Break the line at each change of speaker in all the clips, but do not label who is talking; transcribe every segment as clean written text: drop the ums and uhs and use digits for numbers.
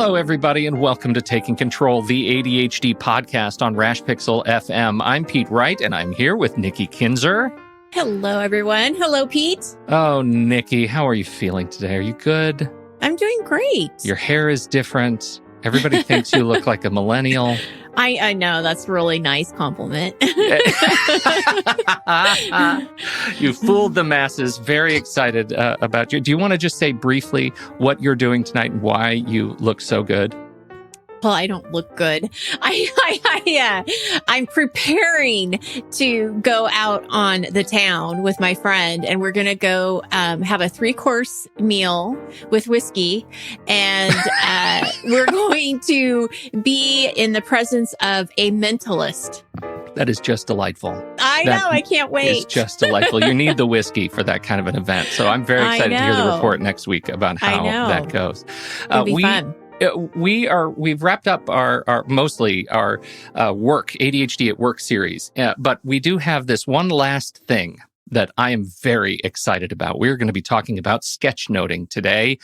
Hello, everybody, and welcome to Taking Control, the ADHD podcast on Rashpixel FM. I'm Pete Wright, and I'm here with Nikki Kinzer.
Hello, everyone. Hello, Pete.
Oh, Nikki, how are you feeling today? Are you good?
I'm doing great.
Your hair is different. Everybody thinks you look like a millennial.
I know. That's a really nice compliment.
You fooled the masses. Very excited about you. Do you want to just say briefly what you're doing tonight and why you look so good?
Well, I don't look good. I'm preparing to go out on the town with my friend, and we're going to go have a 3-course meal with whiskey, and we're going to be in the presence of a mentalist.
That is just delightful.
I know. I can't wait.
It's just delightful. You need the whiskey for that kind of an event. So I'm very excited to hear the report next week about how that goes.
It'll be fun.
We've wrapped up our mostly our work, ADHD at Work series, but we do have this one last thing that I am very excited about. We're going to be talking about sketchnoting today,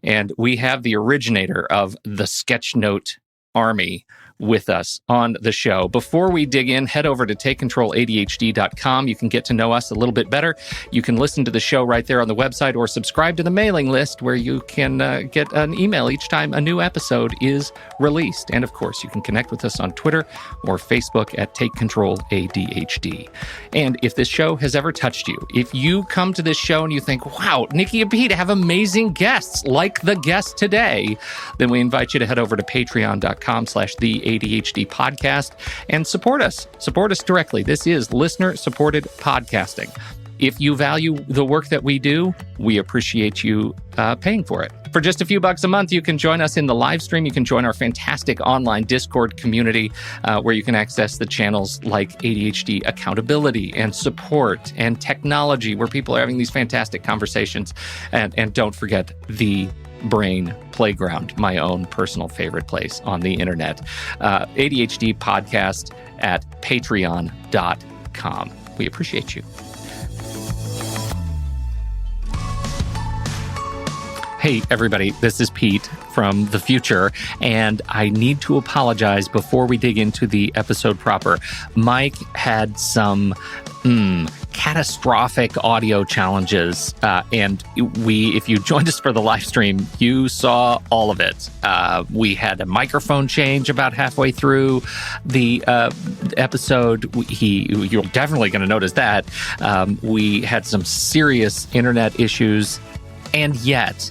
and we have the originator of the Sketchnote army with us on the show. Before we dig in, head over to takecontroladhd.com. You can get to know us a little bit better. You can listen to the show right there on the website or subscribe to the mailing list where you can get an email each time a new episode is released. And of course, you can connect with us on Twitter or Facebook at takecontroladhd. And if this show has ever touched you, if you come to this show and you think, wow, Nikki and Pete have amazing guests like the guest today, then we invite you to head over to patreon.com/the ADHD podcast and support us directly. This is listener-supported podcasting. If you value the work that we do, we appreciate you paying for it. For just a few bucks a month, you can join us in the live stream. You can join our fantastic online Discord community where you can access the channels like ADHD accountability and support and technology, where people are having these fantastic conversations. And don't forget the Brain Playground, my own personal favorite place on the internet. ADHD podcast at patreon.com. We appreciate you. Hey, everybody, this is Pete from the future, and I need to apologize before we dig into the episode proper. Mike had some catastrophic audio challenges, and if you joined us for the live stream, you saw all of it. We had a microphone change about halfway through the episode. You're definitely going to notice that. We had some serious internet issues. And yet,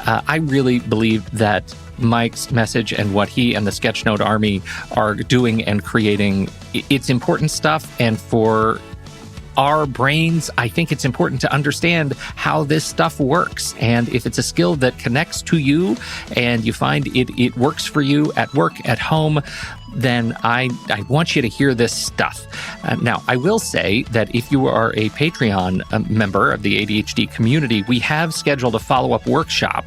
I really believe that Mike's message and what he and the Sketchnote army are doing and creating, it's important stuff. And for our brains, I think it's important to understand how this stuff works. And if it's a skill that connects to you and you find it works for you at work, at home, then I want you to hear this stuff. Now, I will say that if you are a Patreon member of the ADHD community, we have scheduled a follow-up workshop.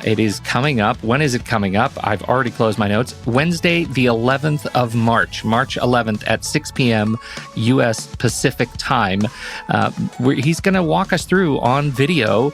It is coming up. When is it coming up? I've already closed my notes. Wednesday, the 11th of March 11th at 6 p.m. U.S. Pacific time. He's going to walk us through on video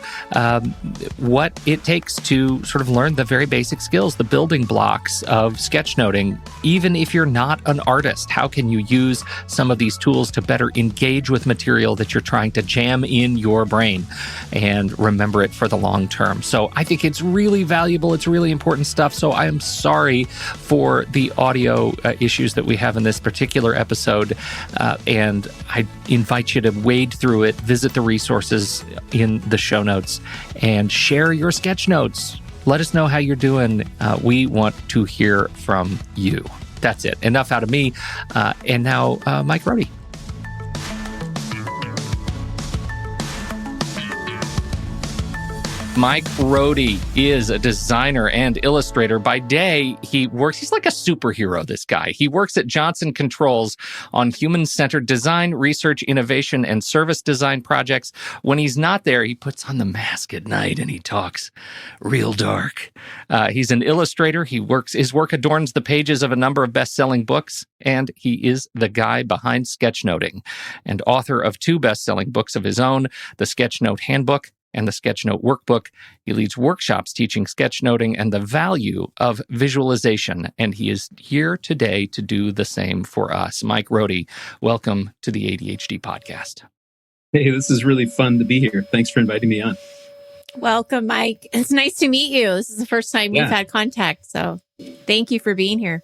what it takes to sort of learn the very basic skills, the building blocks of sketchnoting. Even if you're not an artist, how can you use some of these tools to better engage with material that you're trying to jam in your brain and remember it for the long term? So I think it's really valuable. It's really important stuff. So I am sorry for the audio issues that we have in this particular episode. And I invite you to wade through it, visit the resources in the show notes, and share your sketch notes. Let us know how you're doing. We want to hear from you. That's it. Enough out of me. And now, Mike Rohde. Mike Rohde is a designer and illustrator. By day, he's like a superhero, this guy. He works at Johnson Controls on human-centered design, research, innovation, and service design projects. When he's not there, he puts on the mask at night and he talks real dark. He's an illustrator. His work adorns the pages of a number of best-selling books, and he is the guy behind Sketchnoting and author of 2 best-selling books of his own, The Sketchnote Handbook and the Sketchnote workbook. He leads workshops teaching sketchnoting and the value of visualization, and he is here today to do the same for us. Mike Rohde, welcome to the ADHD podcast.
Hey, this is really fun to be here. Thanks for inviting me on.
Welcome, Mike. It's nice to meet you. This is the first time we've had contact, so thank you for being here.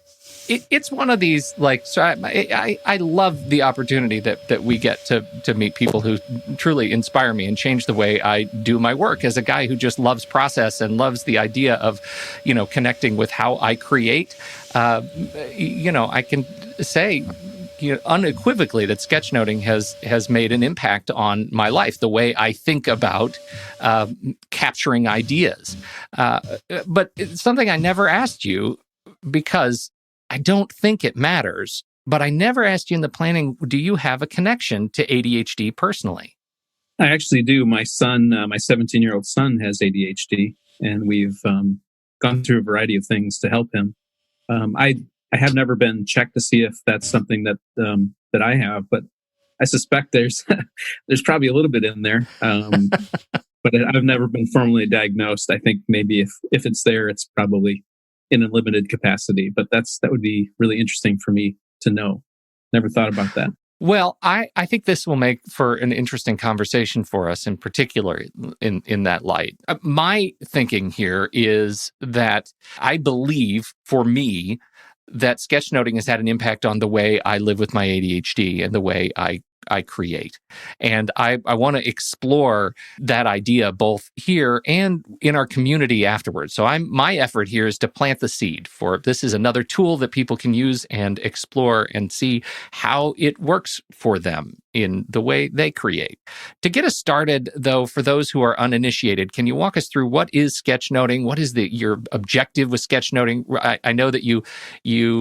It's one of these, so I love the opportunity that we get to meet people who truly inspire me and change the way I do my work. As a guy who just loves process and loves the idea of, connecting with how I create, I can say unequivocally that sketchnoting has made an impact on my life, the way I think about capturing ideas. But it's something I never asked you because I don't think it matters, but I never asked you in the planning, do you have a connection to ADHD personally?
I actually do. My son, my 17-year-old son has ADHD, and we've gone through a variety of things to help him. I have never been checked to see if that's something that I have, but I suspect there's probably a little bit in there. But I've never been formally diagnosed. I think maybe if it's there, it's probably in a limited capacity, but that would be really interesting for me to know. Never thought about that.
Well, I think this will make for an interesting conversation for us, in particular in that light. My thinking here is that I believe, for me, that sketchnoting has had an impact on the way I live with my ADHD and the way I create. And I want to explore that idea both here and in our community afterwards. So my effort here is to plant the seed for this is another tool that people can use and explore and see how it works for them in the way they create. To get us started, though, for those who are uninitiated, can you walk us through what is sketchnoting? What is your objective with sketchnoting? I know that you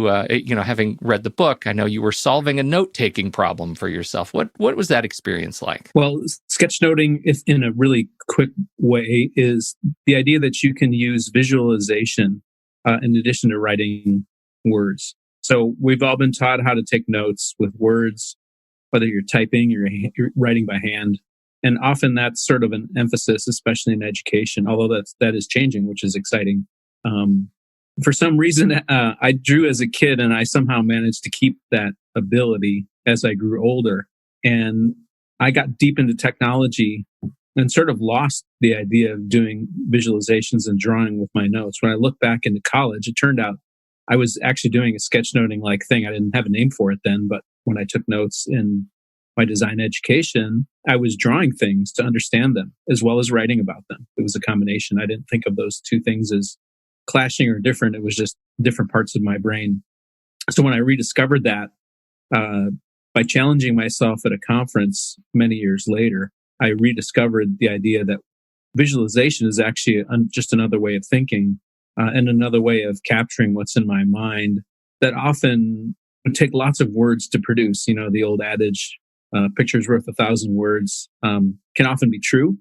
having read the book, I know you were solving a note-taking problem for yourself. What was that experience like?
Well, sketchnoting, if in a really quick way, is the idea that you can use visualization in addition to writing words. So we've all been taught how to take notes with words, whether you're typing, you're writing by hand. And often that's sort of an emphasis, especially in education, although that is changing, which is exciting. For some reason, I drew as a kid, and I somehow managed to keep that ability as I grew older. And I got deep into technology and sort of lost the idea of doing visualizations and drawing with my notes. When I look back into college, it turned out I was actually doing a sketchnoting-like thing. I didn't have a name for it then, but when I took notes in my design education, I was drawing things to understand them as well as writing about them. It was a combination. I didn't think of those two things as clashing or different. It was just different parts of my brain. So when I rediscovered that, by challenging myself at a conference many years later, I rediscovered the idea that visualization is actually just another way of thinking and another way of capturing what's in my mind that often would take lots of words to produce. The old adage, picture's worth 1,000 words, can often be true,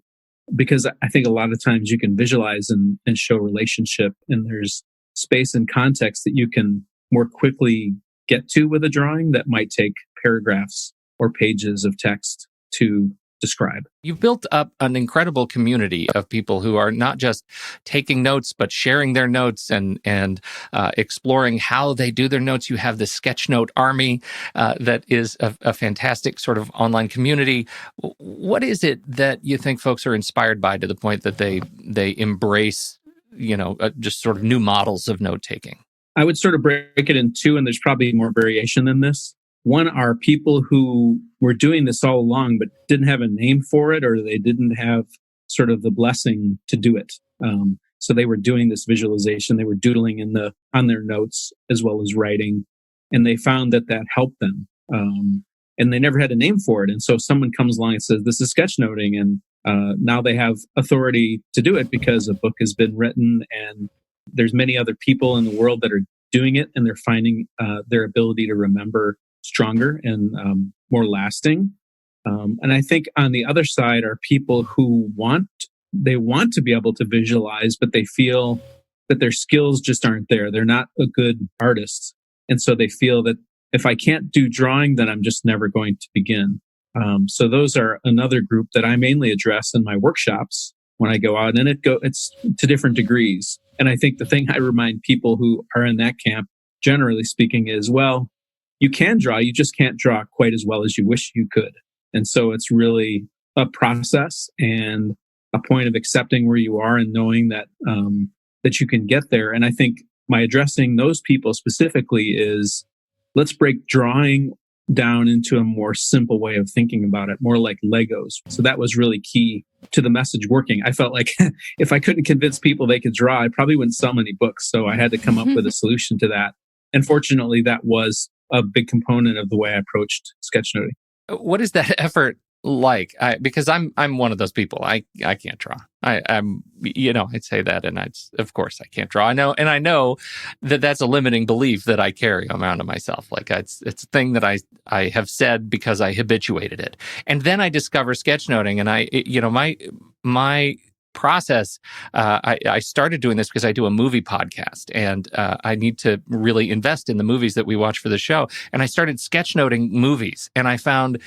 because I think a lot of times you can visualize and show relationship, and there's space and context that you can more quickly get to with a drawing that might take paragraphs or pages of text to describe.
You've built up an incredible community of people who are not just taking notes, but sharing their notes and exploring how they do their notes. You have the Sketchnote army that is a fantastic sort of online community. What is it that you think folks are inspired by to the point that they embrace, just sort of new models of note-taking?
I would sort of break it in two, and there's probably more variation than this. One are people who were doing this all along, but didn't have a name for it, or they didn't have sort of the blessing to do it. So they were doing this visualization. They were doodling on their notes as well as writing, and they found that helped them. And they never had a name for it. And so someone comes along and says, "This is sketchnoting," and now they have authority to do it because a book has been written, and there's many other people in the world that are doing it, and they're finding their ability to remember stronger and more lasting. And I think on the other side are people who want to be able to visualize, but they feel that their skills just aren't there. They're not a good artist. And so they feel that if I can't do drawing, then I'm just never going to begin. So those are another group that I mainly address in my workshops. when I go out, and it's to different degrees. And I think the thing I remind people who are in that camp, generally speaking, is, well, you can draw, you just can't draw quite as well as you wish you could. And so it's really a process and a point of accepting where you are and knowing that that you can get there. And I think my addressing those people specifically is, let's break drawing down into a more simple way of thinking about it, more like Legos. So that was really key to the message working. I felt like if I couldn't convince people they could draw, I probably wouldn't sell many books. So I had to come up with a solution to that. And fortunately, that was a big component of the way I approached sketchnoting.
What is that effort like? Because I'm one of those people. I can't draw. I'm I'd say that, and of course I can't draw. I know that that's a limiting belief that I carry around to myself. Like it's a thing that I have said because I habituated it, and then I discover sketchnoting, and my process. I started doing this because I do a movie podcast, and I need to really invest in the movies that we watch for the show. And I started sketchnoting movies, and I found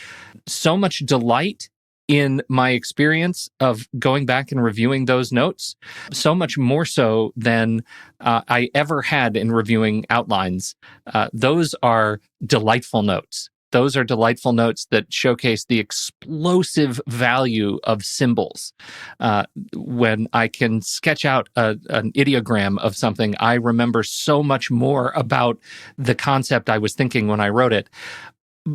so much delight in my experience of going back and reviewing those notes, so much more so than I ever had in reviewing outlines. Those are delightful notes. Those are delightful notes that showcase the explosive value of symbols. When I can sketch out an ideogram of something, I remember so much more about the concept I was thinking when I wrote it.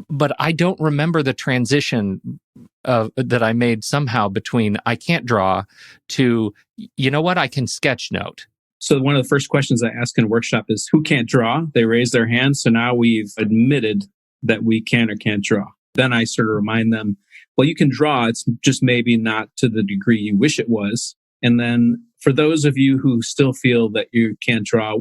But I don't remember the transition that I made somehow between I can't draw to, you know what, I can sketchnote.
So one of the first questions I ask in a workshop is, who can't draw? They raise their hand. So now we've admitted that we can or can't draw. Then I sort of remind them, well, you can draw. It's just maybe not to the degree you wish it was. And then for those of you who still feel that you can't draw,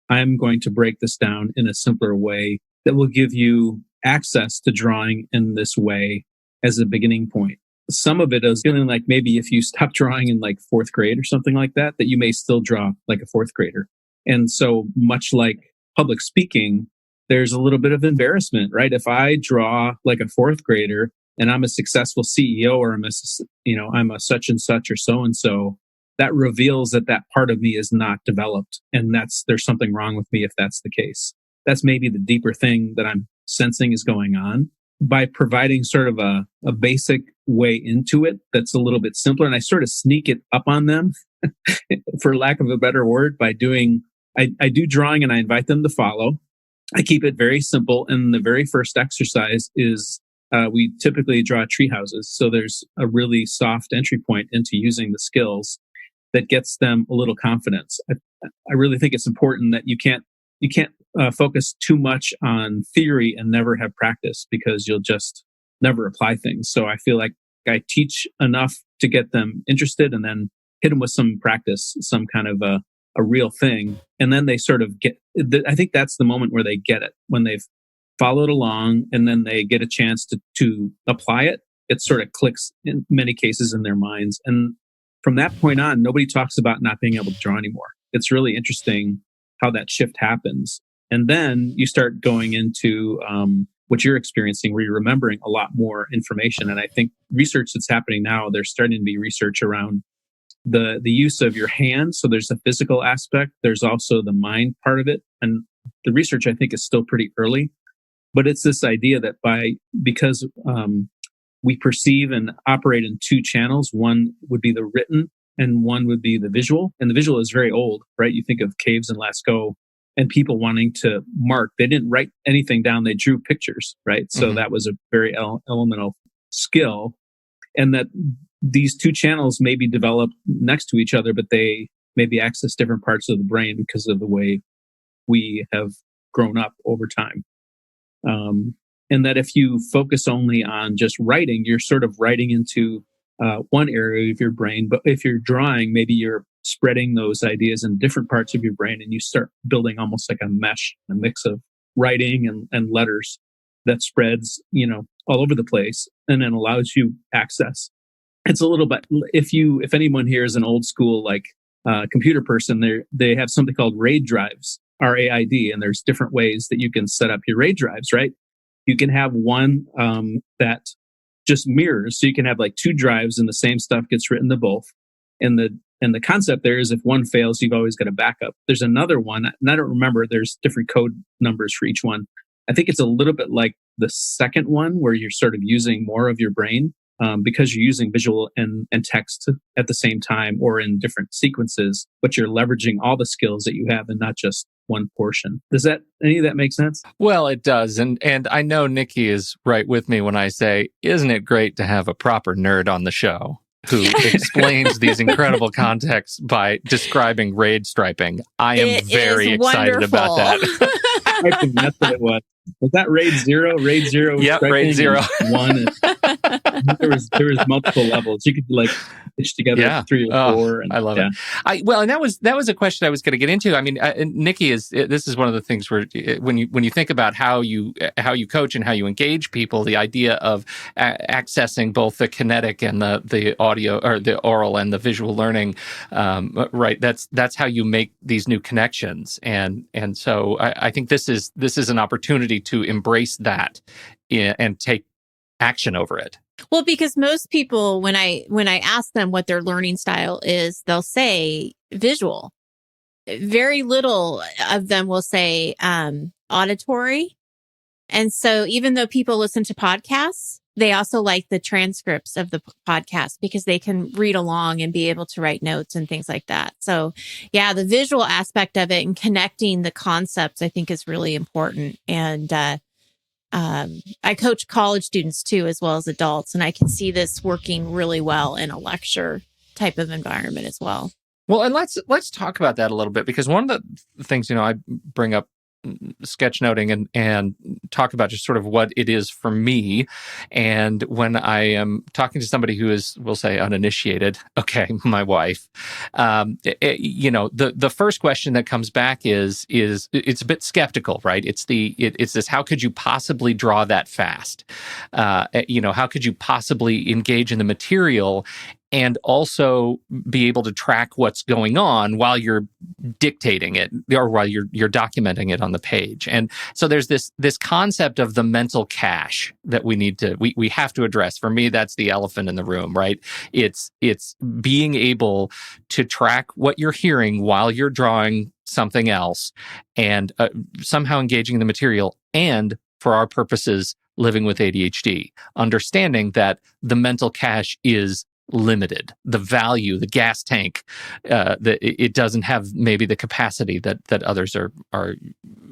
I'm going to break this down in a simpler way that will give you access to drawing in this way as a beginning point. Some of it is feeling like maybe if you stop drawing in like fourth grade or something like that, that you may still draw like a fourth grader. And so much like public speaking, there's a little bit of embarrassment, right? If I draw like a fourth grader and I'm a successful CEO or I'm a such and such or so and so, that reveals that part of me is not developed. And there's something wrong with me if that's the case. That's maybe the deeper thing that I'm sensing is going on. By providing sort of a basic way into it that's a little bit simpler, and I sort of sneak it up on them, for lack of a better word, by doing, I do drawing and I invite them to follow. I keep it very simple. And the very first exercise is we typically draw tree houses. So there's a really soft entry point into using the skills that gets them a little confidence. I really think it's important that you can't focus too much on theory and never have practice, because you'll just never apply things. So I feel like I teach enough to get them interested and then hit them with some practice, some kind of a real thing. And then they sort of I think that's the moment where they get it, when they've followed along and then they get a chance to apply it. It sort of clicks in many cases in their minds. And from that point on, nobody talks about not being able to draw anymore. It's really interesting how that shift happens. And then you start going into what you're experiencing, where you're remembering a lot more information. And I think research that's happening now, there's starting to be research around the use of your hands. So there's a physical aspect. There's also the mind part of it. And the research, I think, is still pretty early. But it's this idea that because we perceive and operate in two channels, one would be the written and one would be the visual. And the visual is very old, right? You think of caves in Lascaux and people wanting to mark. They didn't write anything down. They drew pictures, right? So that was a very elemental skill. And that these two channels may be developed next to each other, but they maybe access different parts of the brain because of the way we have grown up over time. And that if you focus only on just writing, you're sort of writing into one area of your brain. But if you're drawing, maybe you're spreading those ideas in different parts of your brain, and you start building almost like a mesh, a mix of writing and letters that spreads, all over the place, and then allows you access. It's a little bit, if anyone here is an old school computer person, they have something called RAID drives, RAID, and there's different ways that you can set up your RAID drives, right? You can have one that just mirrors, so you can have like two drives and the same stuff gets written to both. And the concept there is if one fails, you've always got a backup. There's another one, and I don't remember, there's different code numbers for each one. I think it's a little bit like the second one where you're sort of using more of your brain because you're using visual and text at the same time or in different sequences, but you're leveraging all the skills that you have and not just one portion. Does that any of that make sense?
Well, it does. And I know Nikki is right with me when I say, isn't it great to have a proper nerd on the show who explains these incredible contexts by describing raid striping? I am very excited about that.
I think that's what it was. Was that RAID 0? RAID 0 was
RAID 0.
1. There was multiple levels. You could like stitch together 3 or 4. And,
I love it. And that was a question I was going to get into. I mean, Nikki, this is one of the things where when you think about how you coach and how you engage people, the idea of accessing both the kinetic and the audio or the oral and the visual learning, right? That's how you make these new connections. And so I think this is an opportunity to embrace that and take action over it.
Well, because most people, when I ask them what their learning style is, they'll say visual. Very little of them will say auditory. And so even though people listen to podcasts, they also like the transcripts of the podcast because they can read along and be able to write notes and things like that. So yeah, the visual aspect of it and connecting the concepts, I think, is really important. And I coach college students too, as well as adults. And I can see this working really well in a lecture type of environment as well.
Well, and let's talk about that a little bit, because one of the things, I bring up sketchnoting and talk about just sort of what it is for me. And when I am talking to somebody who is, we'll say, uninitiated, okay, my wife, the first question that comes back is it's a bit skeptical, right? It's this, how could you possibly draw that fast? How could you possibly engage in the material and also be able to track what's going on while you're dictating it or while you're documenting it on the page? And so there's this concept of the mental cache that we have to address. For me, that's the elephant in the room, right? It's being able to track what you're hearing while you're drawing something else and somehow engaging the material, and for our purposes, living with ADHD, understanding that the mental cache is limited. The value, the gas tank, that it doesn't have maybe the capacity that others are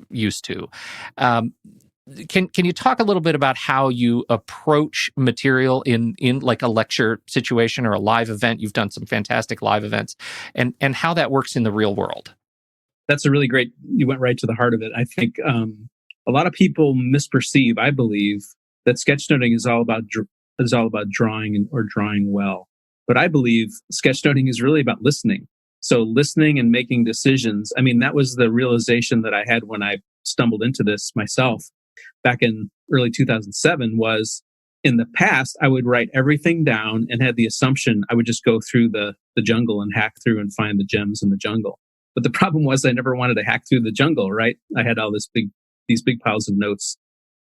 used to. Can you talk a little bit about how you approach material in like a lecture situation or a live event? You've done some fantastic live events, and how that works in the real world.
That's a really great. You went right to the heart of it. I think a lot of people misperceive, I believe, that sketchnoting is all about drawing or drawing well. But I believe sketchnoting is really about listening. So listening and making decisions. I mean, that was the realization that I had when I stumbled into this myself back in early 2007 was, in the past, I would write everything down and had the assumption I would just go through the jungle and hack through and find the gems in the jungle. But the problem was I never wanted to hack through the jungle, right? I had all these big piles of notes.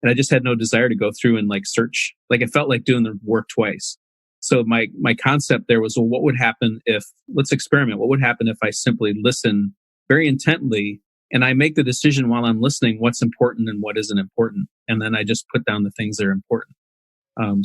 And I just had no desire to go through and like search. Like it felt like doing the work twice. So my concept there was, well, what would happen if, let's experiment. What would happen if I simply listen very intently and I make the decision while I'm listening what's important and what isn't important. And then I just put down the things that are important.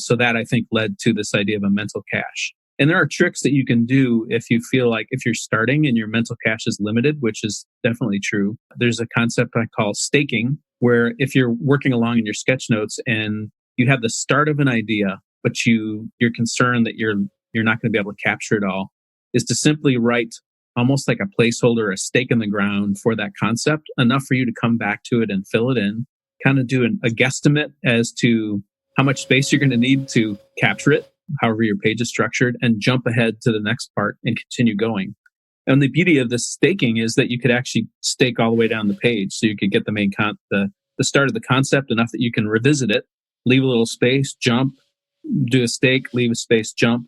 So that I think led to this idea of a mental cache. And there are tricks that you can do if you feel like if you're starting and your mental cache is limited, which is definitely true. There's a concept I call staking, where if you're working along in your sketch notes and you have the start of an idea, but you're concerned that you're not going to be able to capture it all, is to simply write almost like a placeholder, a stake in the ground for that concept, enough for you to come back to it and fill it in, kind of do a guesstimate as to how much space you're going to need to capture it, however your page is structured, and jump ahead to the next part and continue going. And the beauty of this staking is that you could actually stake all the way down the page. So you could get the main the start of the concept enough that you can revisit it, leave a little space, jump, do a stake, leave a space, jump,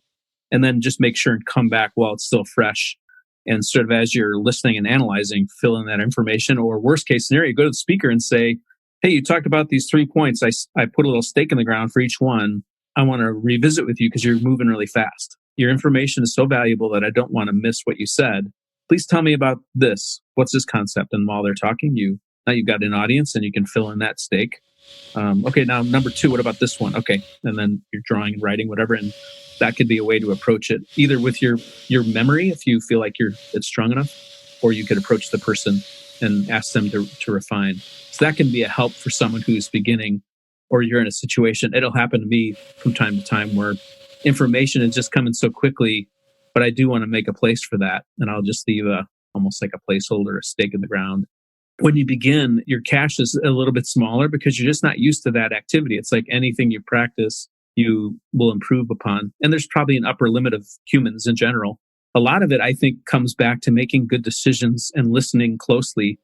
and then just make sure and come back while it's still fresh. And sort of as you're listening and analyzing, fill in that information. Or worst case scenario, go to the speaker and say, hey, you talked about these 3 points. I put a little stake in the ground for each one. I want to revisit with you because you're moving really fast. your information is so valuable that I don't want to miss what you said. Please tell me about this. What's this concept? And while they're talking, now you've got an audience and you can fill in that stake. Okay, now number 2, what about this one? Okay, and then you're drawing, writing, whatever, and that could be a way to approach it, either with your memory, if you feel like it's strong enough, or you could approach the person and ask them to refine. So that can be a help for someone who's beginning, or you're in a situation. It'll happen to me from time to time where information is just coming so quickly, but I do want to make a place for that, and I'll just leave almost like a placeholder, a stake in the ground. When you begin, your cache is a little bit smaller because you're just not used to that activity. It's like anything you practice, you will improve upon. And there's probably an upper limit of humans in general. A lot of it, I think, comes back to making good decisions and listening closely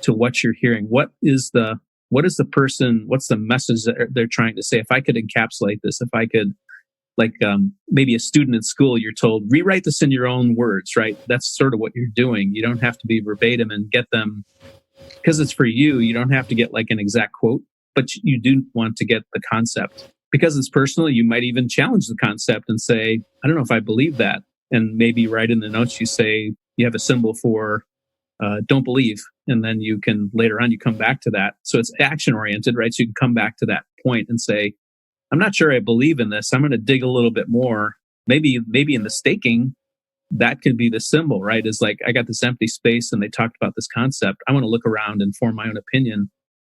to what you're hearing. What's the message that they're trying to say? If I could encapsulate this, if I could, like maybe a student in school, you're told, rewrite this in your own words, right? That's sort of what you're doing. You don't have to be verbatim and get them, because it's for you. You don't have to get like an exact quote, but you do want to get the concept. Because it's personal, you might even challenge the concept and say, I don't know if I believe that. And maybe write in the notes, you say, you have a symbol for don't believe. And then you can, later on, you come back to that. So it's action oriented, right? So you can come back to that point and say, I'm not sure I believe in this. I'm going to dig a little bit more. Maybe in the staking, that could be the symbol, right? Is like, I got this empty space and they talked about this concept. I want to look around and form my own opinion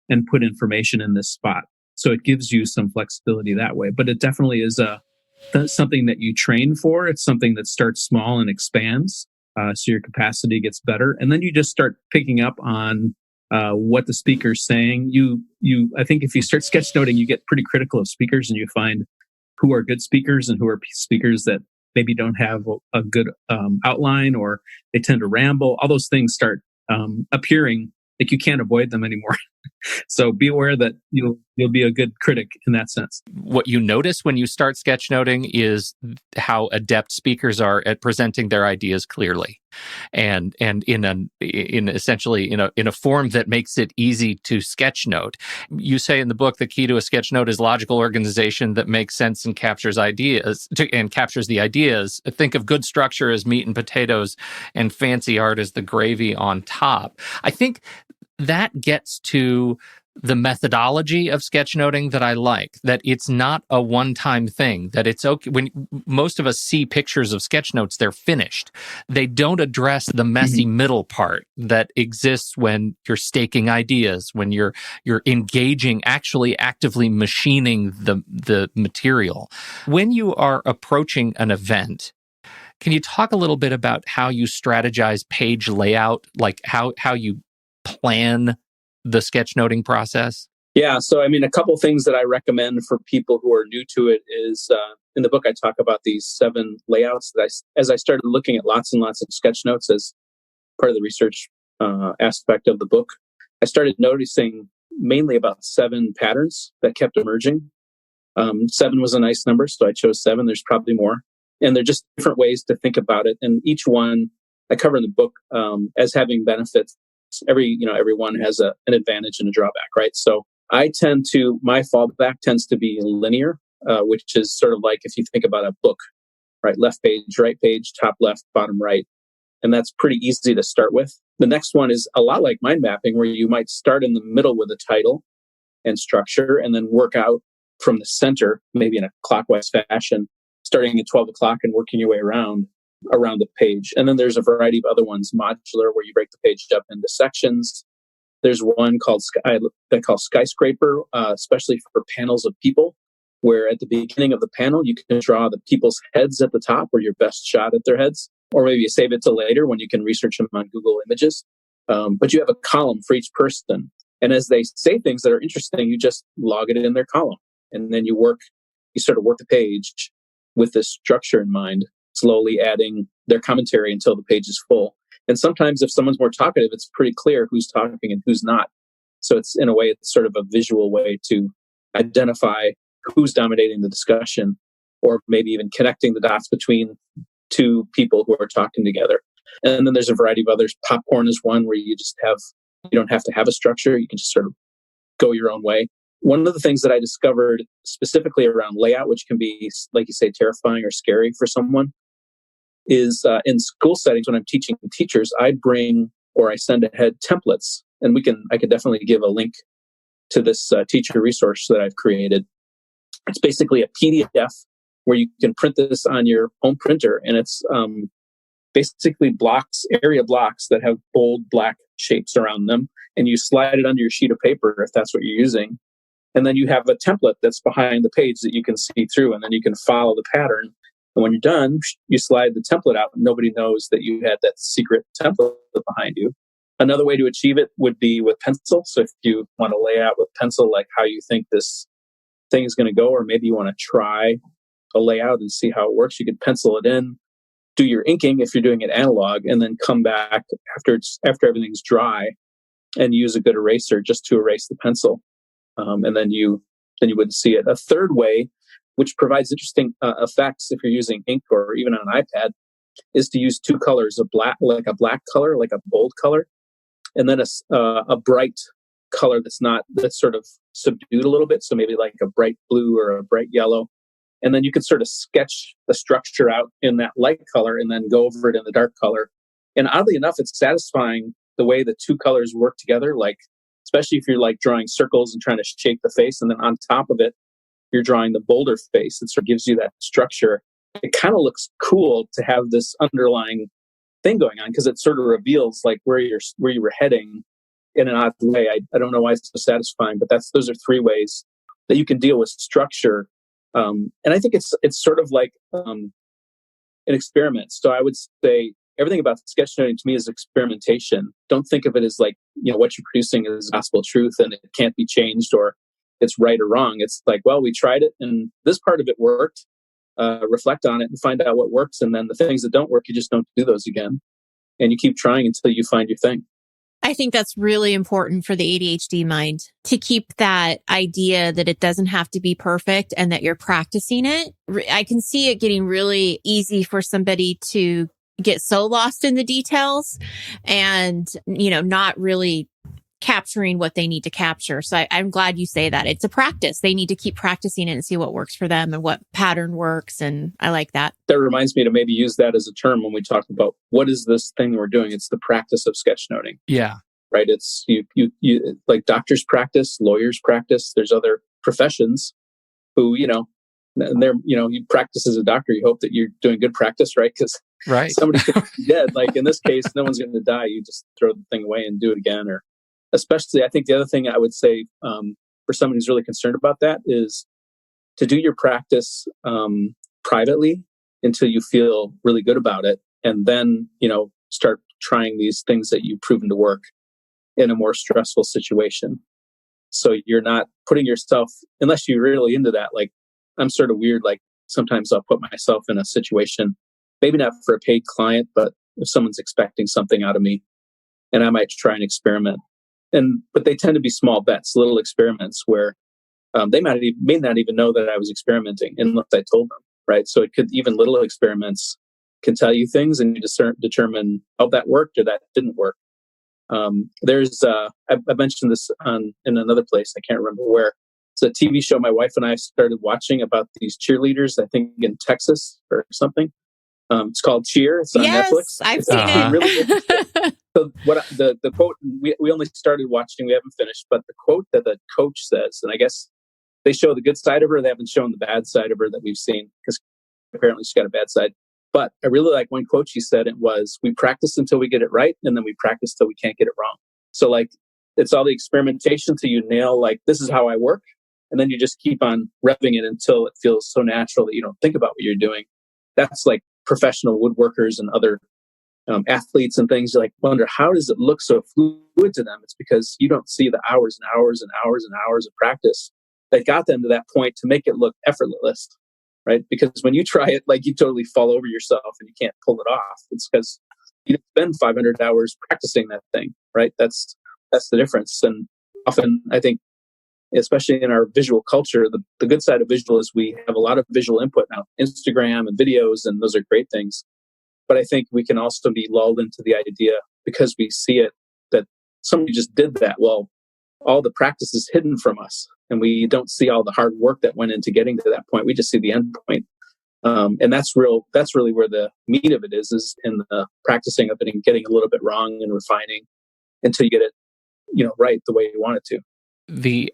and put information in this spot. So it gives you some flexibility that way. But it definitely is something that you train for. It's something that starts small and expands. So your capacity gets better. And then you just start picking up on what the speaker's saying. I think if you start sketchnoting, you get pretty critical of speakers and you find who are good speakers and who are speakers that maybe don't have a good outline, or they tend to ramble. All those things start appearing, like you can't avoid them anymore. So be aware that you'll be a good critic in that sense.
What you notice when you start sketchnoting is how adept speakers are at presenting their ideas clearly, and in essentially in a form that makes it easy to sketchnote. You say in the book the key to a sketchnote is logical organization that makes sense and captures the ideas. Think of good structure as meat and potatoes, and fancy art as the gravy on top. I think that gets to the methodology of sketchnoting that I like, that it's not a one-time thing, that it's okay. When most of us see pictures of sketchnotes, they're finished. They don't address the messy middle part that exists when you're staking ideas, when you're engaging, actually actively machining the material. When you are approaching an event, can you talk a little bit about how you strategize page layout, like how you plan the sketchnoting process?
Yeah. So, I mean, a couple things that I recommend for people who are new to it is in the book, I talk about these 7 layouts that as I started looking at lots and lots of sketchnotes as part of the research aspect of the book, I started noticing mainly about 7 patterns that kept emerging. 7 was a nice number, so I chose 7. There's probably more. And they're just different ways to think about it. And each one I cover in the book as having benefits. Everyone has an advantage and a drawback, right? So my fallback tends to be linear, which is sort of like if you think about a book, right? Left page, right page, top left, bottom right. And that's pretty easy to start with. The next one is a lot like mind mapping, where you might start in the middle with a title and structure and then work out from the center, maybe in a clockwise fashion, starting at 12 o'clock and working your way around the page. And then there's a variety of other ones, modular, where you break the page up into sections. There's one called skyscraper, especially for panels of people, where at the beginning of the panel, you can draw the people's heads at the top, or your best shot at their heads, or maybe you save it to later when you can research them on Google Images. But you have a column for each person. And as they say things that are interesting, you just log it in their column. And then you sort of work the page with this structure in mind, slowly adding their commentary until the page is full. And sometimes if someone's more talkative, it's pretty clear who's talking and who's not. So it's sort of a visual way to identify who's dominating the discussion, or maybe even connecting the dots between 2 people who are talking together. And then there's a variety of others. Popcorn is one where you don't have to have a structure. You can just sort of go your own way. One of the things that I discovered specifically around layout, which can be, like you say, terrifying or scary for someone, is in school settings when I'm teaching teachers, I bring or I send ahead templates, and I could definitely give a link to this teacher resource that I've created. It's basically a PDF where you can print this on your home printer, and it's basically area blocks that have bold black shapes around them, and you slide it onto your sheet of paper if that's what you're using. And then you have a template that's behind the page that you can see through, and then you can follow the pattern. And when you're done, you slide the template out, and nobody knows that you had that secret template behind you. Another way to achieve it would be with pencil. So if you want to lay out with pencil, like how you think this thing is going to go, or maybe you want to try a layout and see how it works, you could pencil it in, do your inking if you're doing it analog, and then come back after everything's dry and use a good eraser just to erase the pencil. And then you wouldn't see it. A third way, which provides interesting effects if you're using ink or even on an iPad, is to use two colors, a black color, like a bold color, and then a bright color that's sort of subdued a little bit. So maybe like a bright blue or a bright yellow. And then you can sort of sketch the structure out in that light color and then go over it in the dark color. And oddly enough, it's satisfying the way the two colors work together, like especially if you're like drawing circles and trying to shape the face, and then on top of it, you're drawing the bolder face. It sort of gives you that structure. It kind of looks cool to have this underlying thing going on because it sort of reveals like where you were heading in an odd way. I don't know why it's so satisfying, but those are three ways that you can deal with structure. And I think it's sort of like an experiment. So I would say everything about sketchnoting to me is experimentation. Don't think of it as like, what you're producing is gospel truth and it can't be changed or it's right or wrong. It's like, well, we tried it and this part of it worked. Reflect on it and find out what works. And then the things that don't work, you just don't do those again. And you keep trying until you find your thing.
I think that's really important for the ADHD mind to keep that idea that it doesn't have to be perfect and that you're practicing it. I can see it getting really easy for somebody to get so lost in the details and, not really capturing what they need to capture. So I'm glad you say that. It's a practice. They need to keep practicing it and see what works for them and what pattern works. And I like that.
That reminds me to maybe use that as a term when we talk about what is this thing we're doing. It's the practice of sketchnoting.
Yeah.
Right. It's you like doctors practice, lawyers practice. There's other professions who, and they're, you practice as a doctor. You hope that you're doing good practice, right? Because somebody could be dead. Like in this case, no one's going to die. You just throw the thing away and do it again. Or especially, I think the other thing I would say for someone who's really concerned about that is to do your practice privately until you feel really good about it. And then, start trying these things that you've proven to work in a more stressful situation. So you're not putting yourself, unless you're really into that, like I'm sort of weird. Like sometimes I'll put myself in a situation, maybe not for a paid client, but if someone's expecting something out of me and I might try an experiment. But they tend to be small bets, little experiments where they may not even know that I was experimenting unless I told them, right? So even little experiments can tell you things and you determine, oh, that worked or that didn't work. I mentioned this in another place. I can't remember where. It's a TV show my wife and I started watching about these cheerleaders, I think in Texas or something. It's called Cheer. It's on Netflix.
I've seen it.
Really interesting. So the quote, we only started watching, we haven't finished, but the quote that the coach says, and I guess they show the good side of her, they haven't shown the bad side of her that we've seen, because apparently she's got a bad side. But I really like one quote she said. It was, we practice until we get it right, and then we practice till we can't get it wrong. So like, it's all the experimentation till you nail, like, this is how I work. And then you just keep on revving it until it feels so natural that you don't think about what you're doing. That's like professional woodworkers and other athletes and things. You like wonder, how does it look so fluid to them? It's because you don't see the hours and hours and hours and hours of practice that got them to that point to make it look effortless, right? Because when you try it, like, you totally fall over yourself and you can't pull it off. It's because you spend 500 hours practicing that thing, right? That's the difference. And often, I think, especially in our visual culture, the good side of visual is we have a lot of visual input now, Instagram and videos, and those are great things. But I think we can also be lulled into the idea, because we see it, that somebody just did that. Well, all the practice is hidden from us, and we don't see all the hard work that went into getting to that point. We just see the end point. And that's really where the meat of it is in the practicing of it and getting a little bit wrong and refining until you get it, right the way you want it to.
The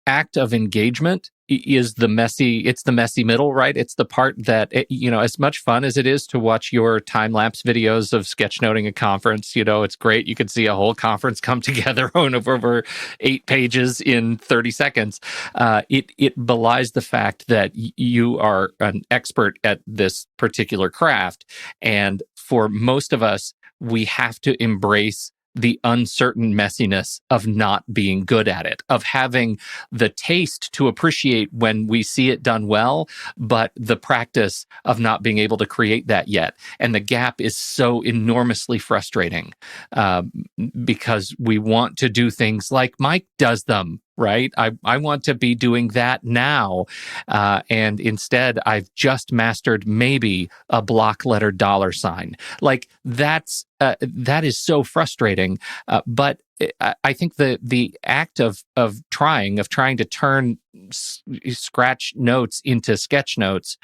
act of engagement is the messy middle, right? It's the part that, as much fun as it is to watch your time-lapse videos of sketchnoting a conference, it's great. You can see a whole conference come together on over 8 pages in 30 seconds. It belies the fact that you are an expert at this particular craft. And for most of us, we have to embrace the uncertain messiness of not being good at it, of having the taste to appreciate when we see it done well, but the practice of not being able to create that yet. And the gap is so enormously frustrating because we want to do things like Mike does them, right? I want to be doing that now. And instead, I've just mastered maybe a block letter $sign. Like that is so frustrating. But I think the act of trying to turn scratch notes into sketch notes,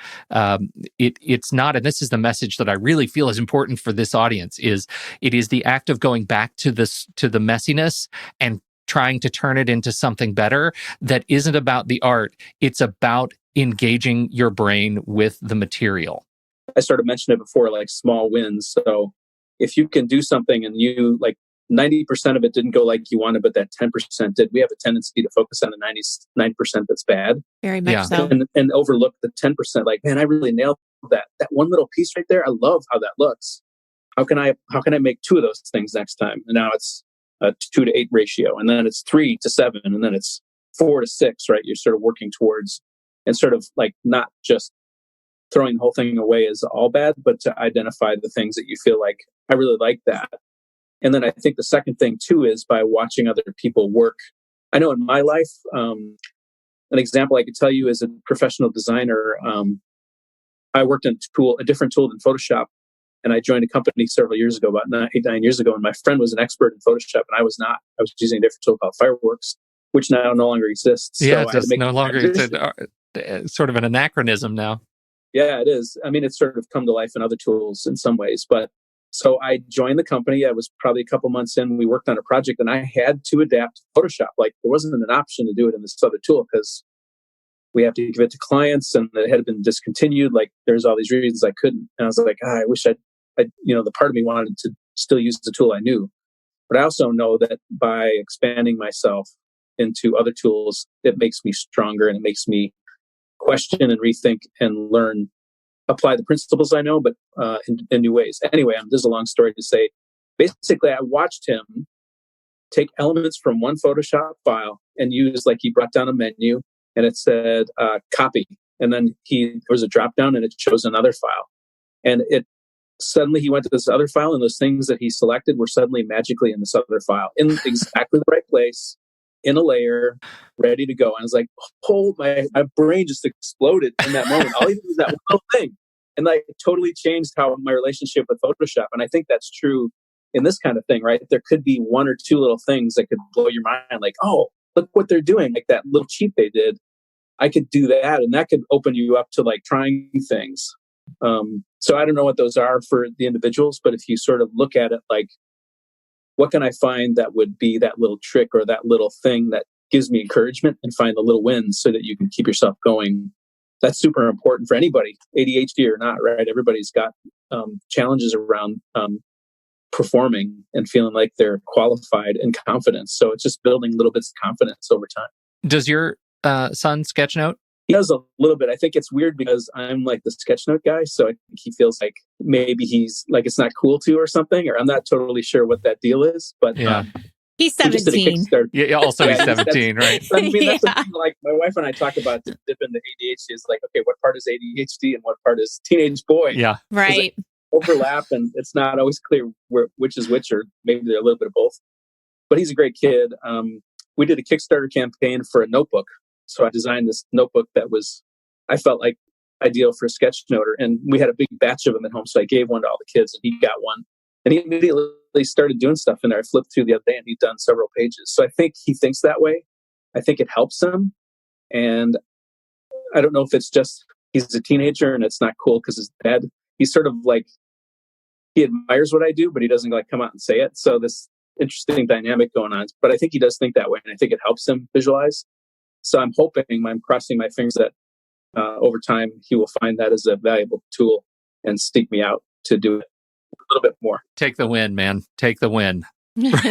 it's not, and this is the message that I really feel is important for this audience, is it is the act of going back to the messiness and trying to turn it into something better that isn't about the art. It's about engaging your brain with the material.
I sort of mentioned it before, like small wins. So if you can do something and you 90% of it didn't go like you wanted, but that 10% did, we have a tendency to focus on the 99% that's bad.
Very much so.
And overlook the 10%. Like, man, I really nailed that one little piece right there. I love how that looks. How can I make 2 of those things next time? And now it's a 2-to-8 ratio, and then it's 3-to-7, and then it's 4-to-6, right? You're sort of working towards, and sort of like not just throwing the whole thing away as all bad, but to identify the things that you feel like, I really like that. And then I think the second thing too is by watching other people work. I know in my life, an example I could tell you as a professional designer, I worked in a different tool than Photoshop. And I joined a company several years ago, about 9 years ago, and my friend was an expert in Photoshop, and I was not. I was using a different tool called Fireworks, which now no longer exists.
Yeah,
so
it's no longer. It's sort of an anachronism now.
Yeah, it is. I mean, it's sort of come to life in other tools in some ways. But so I joined the company. I was probably a couple months in. We worked on a project, and I had to adapt to Photoshop. Like, there wasn't an option to do it in this other tool because we have to give it to clients, and it had been discontinued. Like, there's all these reasons I couldn't. And I was like, I wish the part of me wanted to still use the tool I knew. But I also know that by expanding myself into other tools, it makes me stronger, and it makes me question and rethink and learn, apply the principles I know, but in new ways. Anyway, this is a long story to say. Basically, I watched him take elements from one Photoshop file and use, like, he brought down a menu and it said copy. And then there was a drop down and it chose another file. And suddenly he went to this other file, and those things that he selected were suddenly magically in this other file in exactly the right place, in a layer, ready to go. And I was like, my brain just exploded in that moment. All he did was that one little thing. And like, it totally changed how my relationship with Photoshop. And I think that's true in this kind of thing, right? There could be 1 or 2 little things that could blow your mind. Like, oh, look what they're doing. Like that little cheat they did. I could do that. And that could open you up to like trying things. So I don't know what those are for the individuals, but if you sort of look at it like, what can I find that would be that little trick or that little thing that gives me encouragement, and find the little wins so that you can keep yourself going. That's super important for anybody, ADHD or not, right? Everybody's got challenges around performing and feeling like they're qualified and confident. So it's just building little bits of confidence over time.
Does your son sketchnote?
He does a little bit. I think it's weird because I'm like the Sketchnote guy. So I think he feels like maybe he's like, it's not cool to or something, or I'm not totally sure what that deal is. But
yeah.
He's 17.
Yeah, also he's 17, right?
I mean, that's the thing, like my wife and I talk about to dip into ADHD is like, okay, what part is ADHD and what part is teenage boy?
Yeah.
Right.
Overlap, and it's not always clear which is which, or maybe they're a little bit of both. But he's a great kid. We did a Kickstarter campaign for a notebook. So I designed this notebook that I felt like ideal for a sketchnoter. And we had a big batch of them at home. So I gave one to all the kids, and he got one. And he immediately started doing stuff in there. I flipped through the other day, and he'd done several pages. So I think he thinks that way. I think it helps him. And I don't know if it's just he's a teenager and it's not cool because his dad, he's sort of like, he admires what I do, but he doesn't like come out and say it. So this interesting dynamic going on. But I think he does think that way, and I think it helps him visualize. So I'm crossing my fingers that over time he will find that as a valuable tool and seek me out to do it a little bit more.
Take the win, man. Take the win. Let's.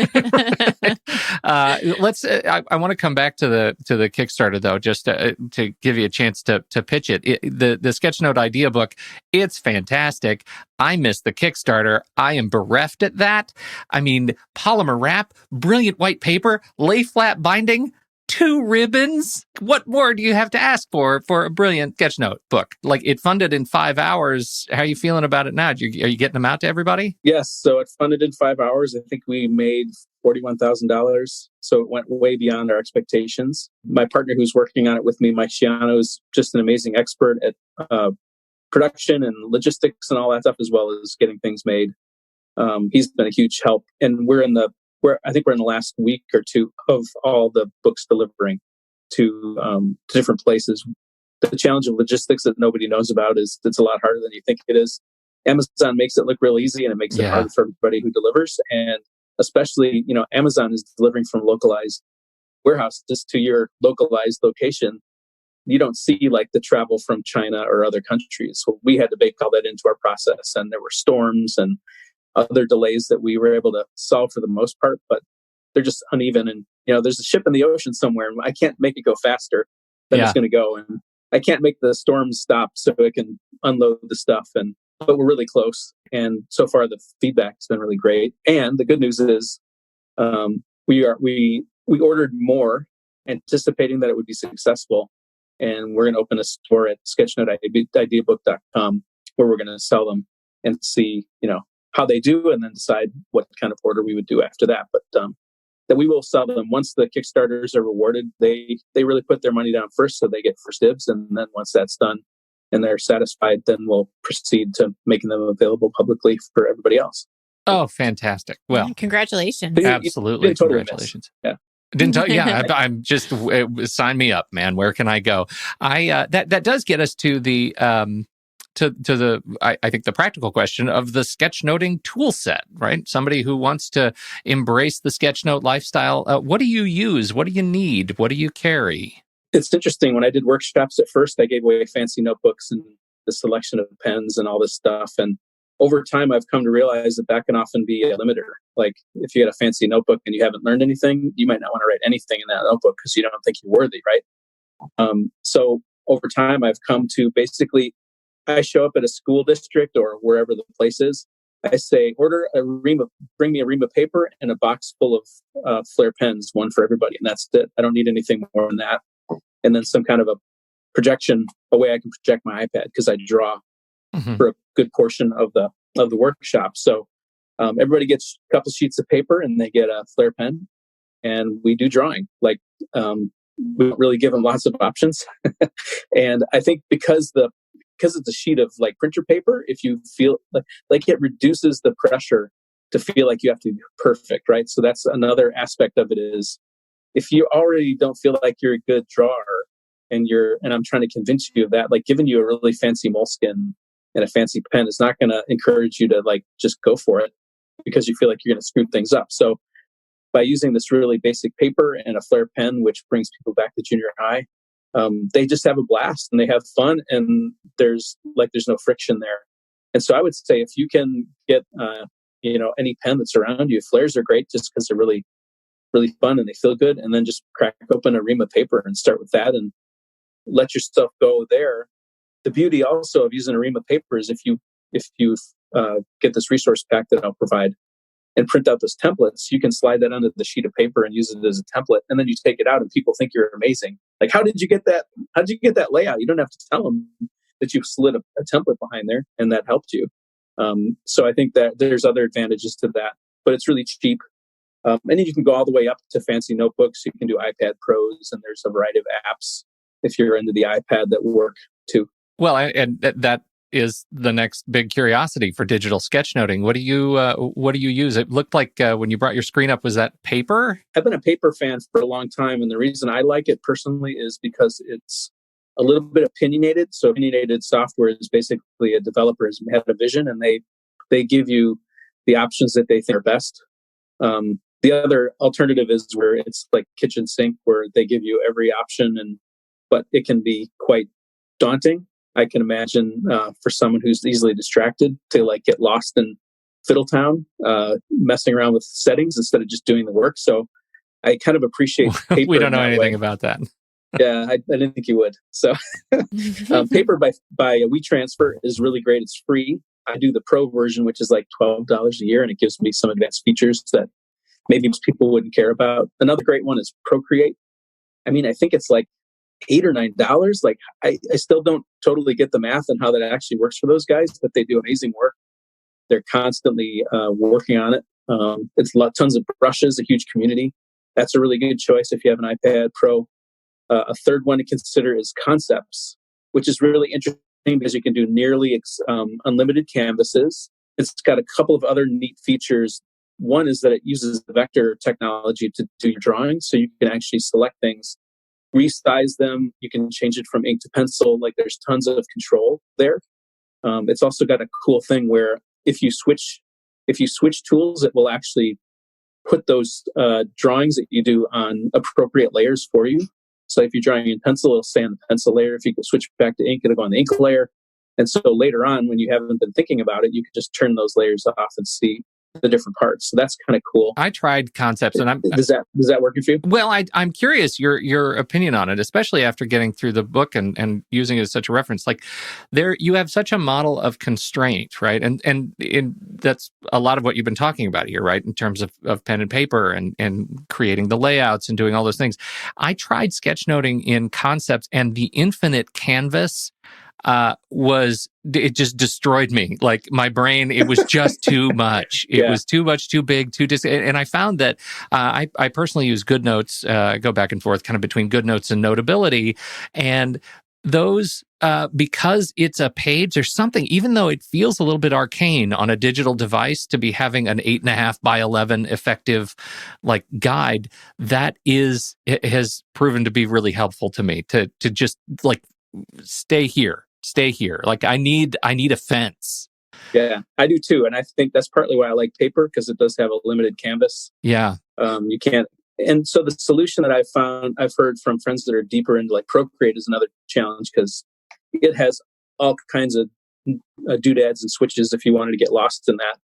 I want to come back to the Kickstarter though, just to give you a chance to pitch it. The Sketchnote idea book. It's fantastic. I missed the Kickstarter. I am bereft at that. I mean, polymer wrap, brilliant white paper, lay flat binding, 2 ribbons. What more do you have to ask for a brilliant Sketchnote book? Like, it funded in 5 hours. How are you feeling about it now? Are you getting them out to everybody?
Yes. So it funded in 5 hours. I think we made $41,000. So it went way beyond our expectations. My partner who's working on it with me, Mike Rohde, is just an amazing expert at production and logistics and all that stuff, as well as getting things made. He's been a huge help. And I think we're in the last week or two of all the books delivering to different places. The challenge of logistics that nobody knows about is it's a lot harder than you think it is. Amazon makes it look real easy, and it makes it hard for everybody who delivers. And especially, Amazon is delivering from localized warehouses to your localized location. You don't see like the travel from China or other countries. So we had to bake all that into our process, and there were storms and other delays that we were able to solve for the most part, but they're just uneven. And, there's a ship in the ocean somewhere, and I can't make it go faster than it's going to go. And I can't make the storm stop so it can unload the stuff. But we're really close. And so far the feedback's been really great. And the good news is, we ordered more, anticipating that it would be successful. And we're going to open a store at sketchnote.ideabook.com where we're going to sell them and see, how they do, and then decide what kind of order we would do after that. But that we will sell them once the Kickstarters are rewarded. They really put their money down first, so they get first dibs. And then once that's done and they're satisfied, then we'll proceed to making them available publicly for everybody else.
Oh, fantastic! Well,
congratulations!
Absolutely, congratulations.
Yeah.
I'm just sign me up, man. Where can I go? That does get us to the I think the practical question of the sketchnoting tool set, right? Somebody who wants to embrace the sketchnote lifestyle. What do you use? What do you need? What do you carry?
It's interesting. When I did workshops at first, I gave away fancy notebooks and the selection of pens and all this stuff. And over time, I've come to realize that can often be a limiter. Like if you get a fancy notebook and you haven't learned anything, you might not want to write anything in that notebook because you don't think you're worthy, right? So over time, I've come to basically, I show up at a school district or wherever the place is. I say, bring me a ream of paper and a box full of Flair pens, one for everybody. And that's it. I don't need anything more than that. And then some kind of a projection, a way I can project my iPad because I draw for a good portion of the workshop. So everybody gets a couple sheets of paper and they get a Flair pen, and we do drawing. Like we don't really give them lots of options. And I think because it's a sheet of like printer paper, if you feel like it reduces the pressure to feel like you have to be perfect, right? So that's another aspect of it is if you already don't feel like you're a good drawer and I'm trying to convince you of that, like giving you a really fancy moleskin and a fancy pen is not going to encourage you to like just go for it because you feel like you're going to screw things up. So by using this really basic paper and a Flair pen, which brings people back to junior high, they just have a blast and they have fun, and there's no friction there. And so I would say if you can get any pen that's around you, Flairs are great just because they're really, really fun and they feel good. And then just crack open a ream of paper and start with that and let your stuff go there. The beauty also of using a ream of paper is if you get this resource pack that I'll provide and print out those templates, you can slide that onto the sheet of paper and use it as a template. And then you take it out and people think you're amazing. Like, how did you get that? How did you get that layout? You don't have to tell them that you slid a template behind there and that helped you. So I think that there's other advantages to that, but it's really cheap. And then you can go all the way up to fancy notebooks. You can do iPad Pros, and there's a variety of apps if you're into the iPad that work too.
Well, and that is the next big curiosity for digital sketchnoting. What do you use? It looked like when you brought your screen up, was that paper?
I've been a paper fan for a long time, and the reason I like it personally is because it's a little bit opinionated. So opinionated software is basically a developer has had a vision and they give you the options that they think are best. The other alternative is where it's like kitchen sink, where they give you every option, but it can be quite daunting. I can imagine for someone who's easily distracted to like get lost in Fiddletown, messing around with settings instead of just doing the work. So I kind of appreciate paper.
We don't know anything
way.
about that.
Yeah, I didn't think you would. So paper by WeTransfer is really great. It's free. I do the pro version, which is like $12 a year, and it gives me some advanced features that maybe most people wouldn't care about. Another great one is Procreate. I mean, I think it's like $8 or $9. Like I still don't totally get the math and how that actually works for those guys, but they do amazing work. They're constantly working on it. It's tons of brushes, a huge community. That's a really good choice if you have an iPad Pro. A third one to consider is Concepts, which is really interesting because you can do nearly unlimited canvases. It's got a couple of other neat features. One is that it uses the vector technology to do your drawings. So you can actually select things, resize them. You can change it from ink to pencil. Like there's tons of control there. It's also got a cool thing where if you switch tools, it will actually put those drawings that you do on appropriate layers for you. So if you're drawing in pencil, it'll stay on the pencil layer. If you go switch back to ink, it'll go on the ink layer. And so later on, when you haven't been thinking about it, you can just turn those layers off and see the different parts. So that's kind of cool.
I tried Concepts, and
does that work for you?
Well, I'm curious your opinion on it, especially after getting through the book and using it as such a reference. Like there, you have such a model of constraint, right? And that's a lot of what you've been talking about here, right? In terms of pen and paper and creating the layouts and doing all those things. I tried sketchnoting in Concepts, and the infinite canvas it just destroyed me. Like my brain, it was just too much. It was too much, too big, and I found that I personally use GoodNotes, go back and forth kind of between GoodNotes and Notability, and those, because it's a page, there's something, even though it feels a little bit arcane on a digital device to be having an 8.5 by 11 effective like guide, it has proven to be really helpful to me to just like stay here. Like I need a fence.
Yeah, I do too. And I think that's partly why I like paper, because it does have a limited canvas.
Yeah.
You can't. And so the solution that I've heard from friends that are deeper into like Procreate is another challenge, because it has all kinds of doodads and switches if you wanted to get lost in that.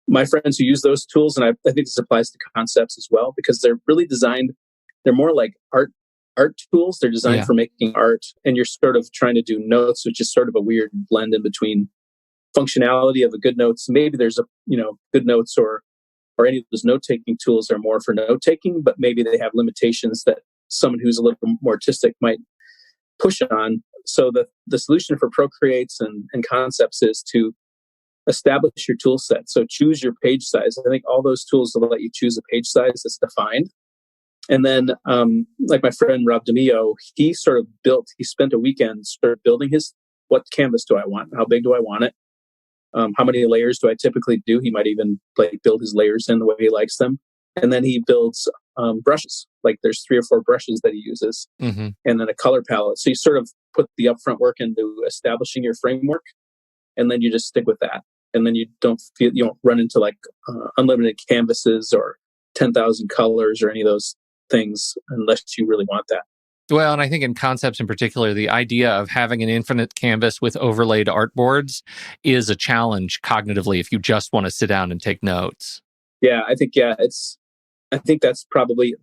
My friends who use those tools, and I think this applies to Concepts as well, because they're really designed, they're more like art tools. They're designed for making art, and you're sort of trying to do notes, which is sort of a weird blend in between functionality of a GoodNotes. Maybe there's GoodNotes or any of those note-taking tools are more for note-taking, but maybe they have limitations that someone who's a little more artistic might push on. So the solution for Procreates and Concepts is to establish your tool set. So choose your page size. I think all those tools will let you choose a page size that's defined. And then, like my friend Rob DeMio, he spent a weekend building what canvas do I want? How big do I want it? How many layers do I typically do? He might even like build his layers in the way he likes them. And then he builds brushes. Like there's 3 or 4 brushes that he uses, and then a color palette. So you sort of put the upfront work into establishing your framework, and then you just stick with that. And then you don't run into like unlimited canvases or 10,000 colors or any of those things unless you really want that.
Well, and I think in Concepts in particular, the idea of having an infinite canvas with overlaid artboards is a challenge cognitively if you just want to sit down and take notes.
Yeah, I think that's probably,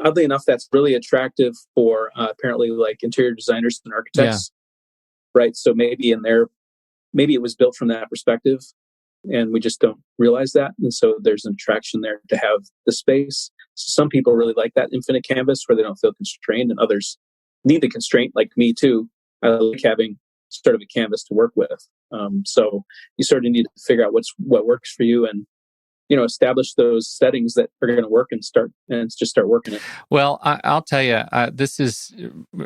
oddly enough, that's really attractive for apparently like interior designers and architects, right? So maybe it was built from that perspective, and we just don't realize that. And so there's an attraction there to have the space. So some people really like that infinite canvas where they don't feel constrained, and others need the constraint, like me too. I like having sort of a canvas to work with. So you sort of need to figure out what works for you, and establish those settings that are going to work and just start working it.
Well, I'll tell you, this is,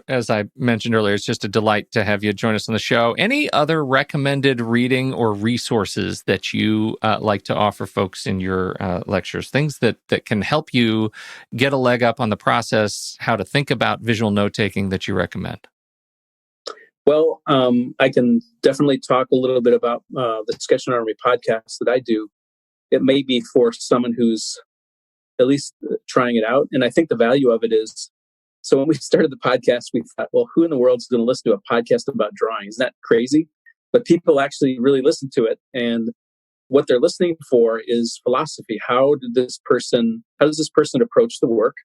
as I mentioned earlier, it's just a delight to have you join us on the show. Any other recommended reading or resources that you like to offer folks in your lectures? Things that can help you get a leg up on the process, how to think about visual note-taking that you recommend?
Well, I can definitely talk a little bit about the Sketchnote Army podcast that I do. It may be for someone who's at least trying it out. And I think the value of it is, so when we started the podcast, we thought, well, who in the world is going to listen to a podcast about drawing? Isn't that crazy? But people actually really listen to it. And what they're listening for is philosophy. How does this person approach the work?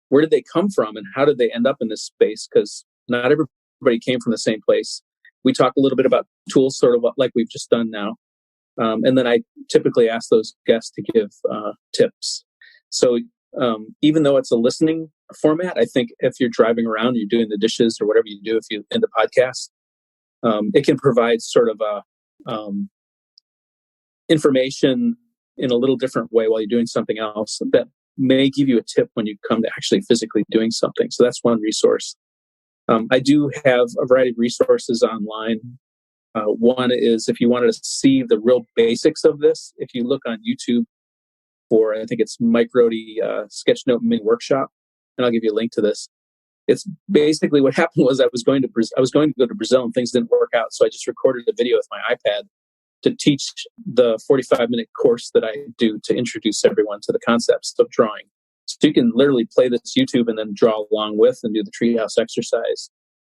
Where did they come from? And how did they end up in this space? Because not everybody came from the same place. We talk a little bit about tools, sort of like we've just done now. And then I typically ask those guests to give tips. So even though it's a listening format, I think if you're driving around, you're doing the dishes or whatever you do, if you in the podcast, it can provide sort of a information in a little different way while you're doing something else that may give you a tip when you come to actually physically doing something. So that's one resource. I do have a variety of resources online. One is if you wanted to see the real basics of this, if you look on YouTube for, I think it's Mike Rohde Sketchnote Mini Workshop, and I'll give you a link to this. It's basically what happened was I was going to go to Brazil and things didn't work out, so I just recorded a video with my iPad to teach the 45-minute course that I do to introduce everyone to the concepts of drawing. So you can literally play this YouTube and then draw along with and do the treehouse exercise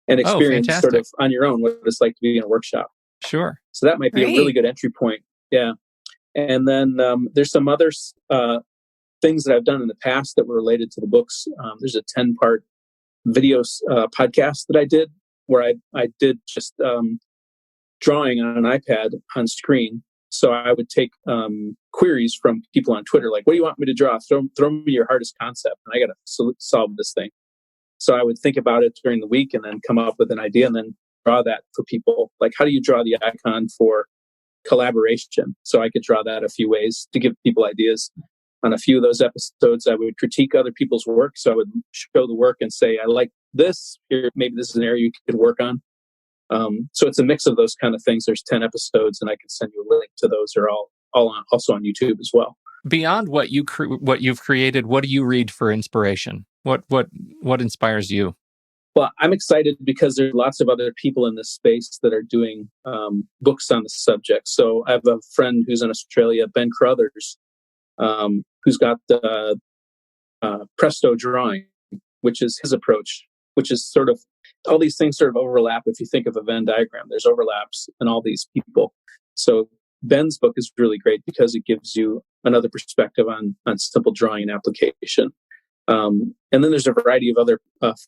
and experience sort of on your own what it's like to be in a workshop.
Sure.
So that might be a really good entry point. Yeah. And then there's some other things that I've done in the past that were related to the books. There's a 10-part video podcast that I did where I did just drawing on an iPad on screen. So I would take queries from people on Twitter, like, what do you want me to draw? Throw me your hardest concept, and I got to solve this thing. So I would think about it during the week and then come up with an idea and then draw that for people. Like, how do you draw the icon for collaboration? So I could draw that a few ways to give people ideas. On a few of those episodes, I would critique other people's work. So I would show the work and say, I like this. Here, maybe this is an area you could work on. So it's a mix of those kind of things. There's 10 episodes, and I can send you a link to those. They're all also on YouTube as well.
Beyond what you've created, what do you read for inspiration? What inspires you?
Well, I'm excited because there's lots of other people in this space that are doing books on the subject. So I have a friend who's in Australia, Ben Crothers, who's got the Presto drawing, which is his approach, which is sort of all these things sort of overlap. If you think of a Venn diagram, there's overlaps in all these people. So Ben's book is really great because it gives you another perspective on simple drawing and application. And then there's a variety of other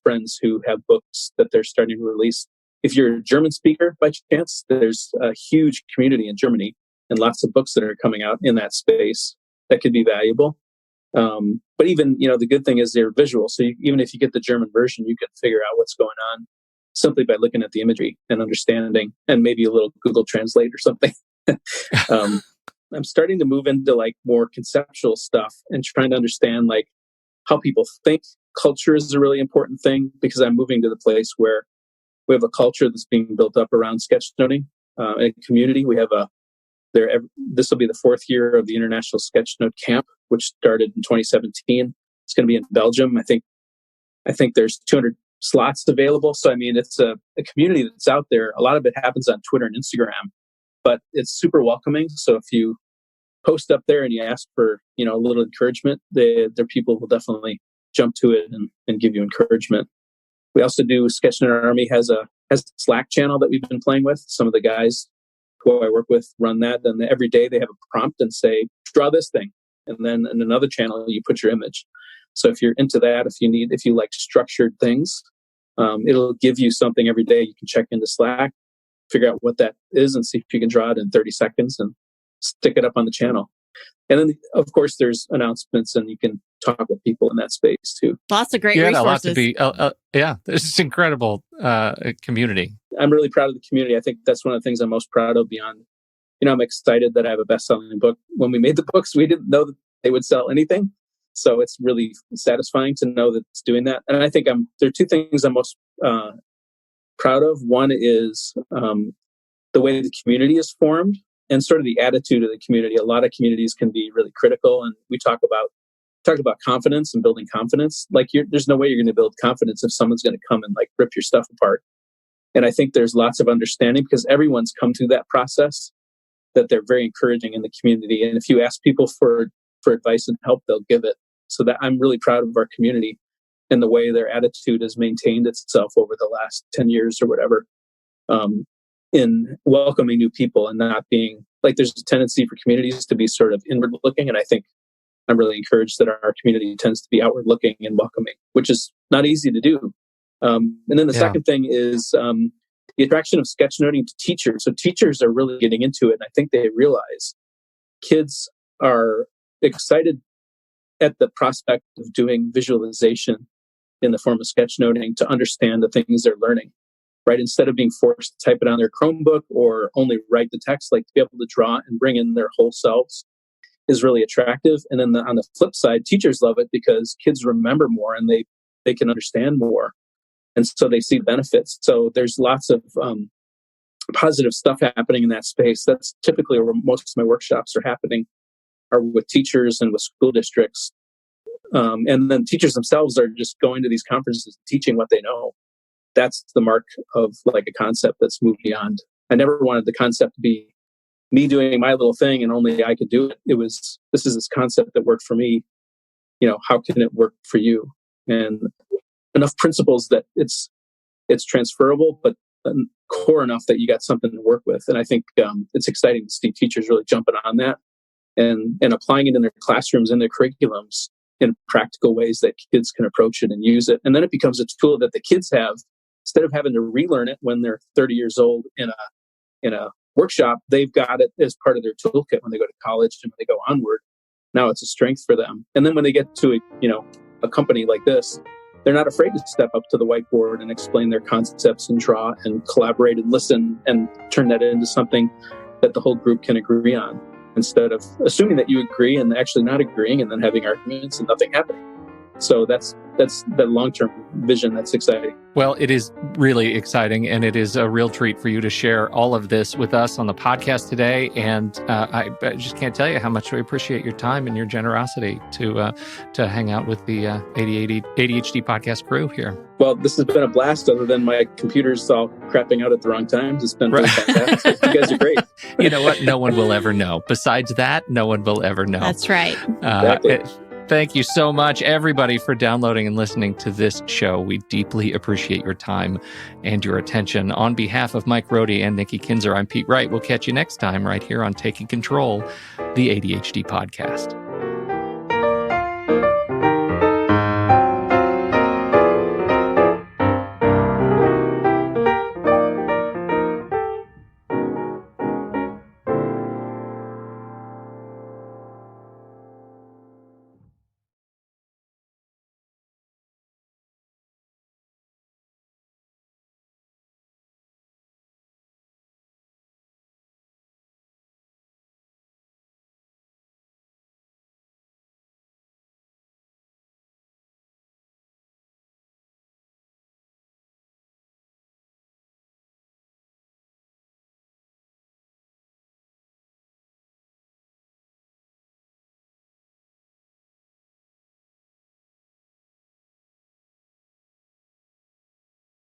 friends who have books that they're starting to release. If you're a German speaker by chance, there's a huge community in Germany and lots of books that are coming out in that space that could be valuable. But even, the good thing is they're visual. So even if you get the German version, you can figure out what's going on simply by looking at the imagery and understanding, and maybe a little Google Translate or something. I'm starting to move into like more conceptual stuff and trying to understand like how people think. Culture is a really important thing because I'm moving to the place where we have a culture that's being built up around sketchnoting, a community. We have this will be the 4th year of the International Sketchnote Camp, which started in 2017. It's going to be in Belgium. I think there's 200 slots available. So, I mean, it's a community that's out there. A lot of it happens on Twitter and Instagram, but it's super welcoming. So if you post up there and you ask for, a little encouragement, their people will definitely jump to it and give you encouragement. We also do Sketchnote Army has a Slack channel that we've been playing with. Some of the guys who I work with run that, and every day they have a prompt and say, draw this thing. And then in another channel, you put your image. So if you're into that, if you like structured things, it'll give you something every day. You can check into Slack, figure out what that is, and see if you can draw it in 30 seconds and stick it up on the channel. And then, of course, there's announcements, and you can talk with people in that space too.
Lots of great resources.
A lot to be. This is incredible community.
I'm really proud of the community. I think that's one of the things I'm most proud of. Beyond, I'm excited that I have a best-selling book. When we made the books, we didn't know that they would sell anything, so it's really satisfying to know that it's doing that. And I think there are two things I'm most proud of. One is the way the community is formed, and sort of the attitude of the community. A lot of communities can be really critical, and we talk about confidence and building confidence. Like there's no way you're going to build confidence if someone's going to come and like rip your stuff apart. And I think there's lots of understanding because everyone's come through that process, that they're very encouraging in the community. And if you ask people for advice and help, they'll give it. So that I'm really proud of our community and the way their attitude has maintained itself over the last 10 years or whatever, in welcoming new people and not being like, there's a tendency for communities to be sort of inward looking. And I think I'm really encouraged that our community tends to be outward looking and welcoming, which is not easy to do. And then the second thing is the attraction of sketchnoting to teachers. So teachers are really getting into it. And I think they realize kids are excited at the prospect of doing visualization in the form of sketchnoting to understand the things they're learning, right? Instead of being forced to type it on their Chromebook or only write the text, like to be able to draw and bring in their whole selves is really attractive. And then on the flip side, teachers love it because kids remember more and they can understand more. And so they see benefits. So there's lots of positive stuff happening in that space. That's typically where most of my workshops are happening, are with teachers and with school districts. And then teachers themselves are just going to these conferences, teaching what they know. That's the mark of like a concept that's moved beyond. I never wanted the concept to be me doing my little thing and only I could do it. This is this concept that worked for me. How can it work for you? And enough principles that it's transferable, but core enough that you got something to work with. And I think it's exciting to see teachers really jumping on that and applying it in their classrooms, in their curriculums, in practical ways that kids can approach it and use it. And then it becomes a tool that the kids have, instead of having to relearn it when they're 30 years old in a workshop, they've got it as part of their toolkit when they go to college and when they go onward. Now it's a strength for them. And then when they get to a company like this, they're not afraid to step up to the whiteboard and explain their concepts and draw and collaborate and listen and turn that into something that the whole group can agree on, instead of assuming that you agree and actually not agreeing and then having arguments and nothing happening. So that's the long-term vision that's exciting.
Well, it is really exciting, and it is a real treat for you to share all of this with us on the podcast today. And I just can't tell you how much we appreciate your time and your generosity to hang out with the ADHD podcast crew here.
Well, this has been a blast, other than my computer's all crapping out at the wrong times. It's been really fantastic. You guys are great.
You know what? No one will ever know. Besides that, no one will ever know.
That's right.
Exactly.
Thank you so much, everybody, for downloading and listening to this show. We deeply appreciate your time and your attention. On behalf of Mike Rohde and Nikki Kinzer, I'm Pete Wright. We'll catch you next time right here on Taking Control, the ADHD podcast.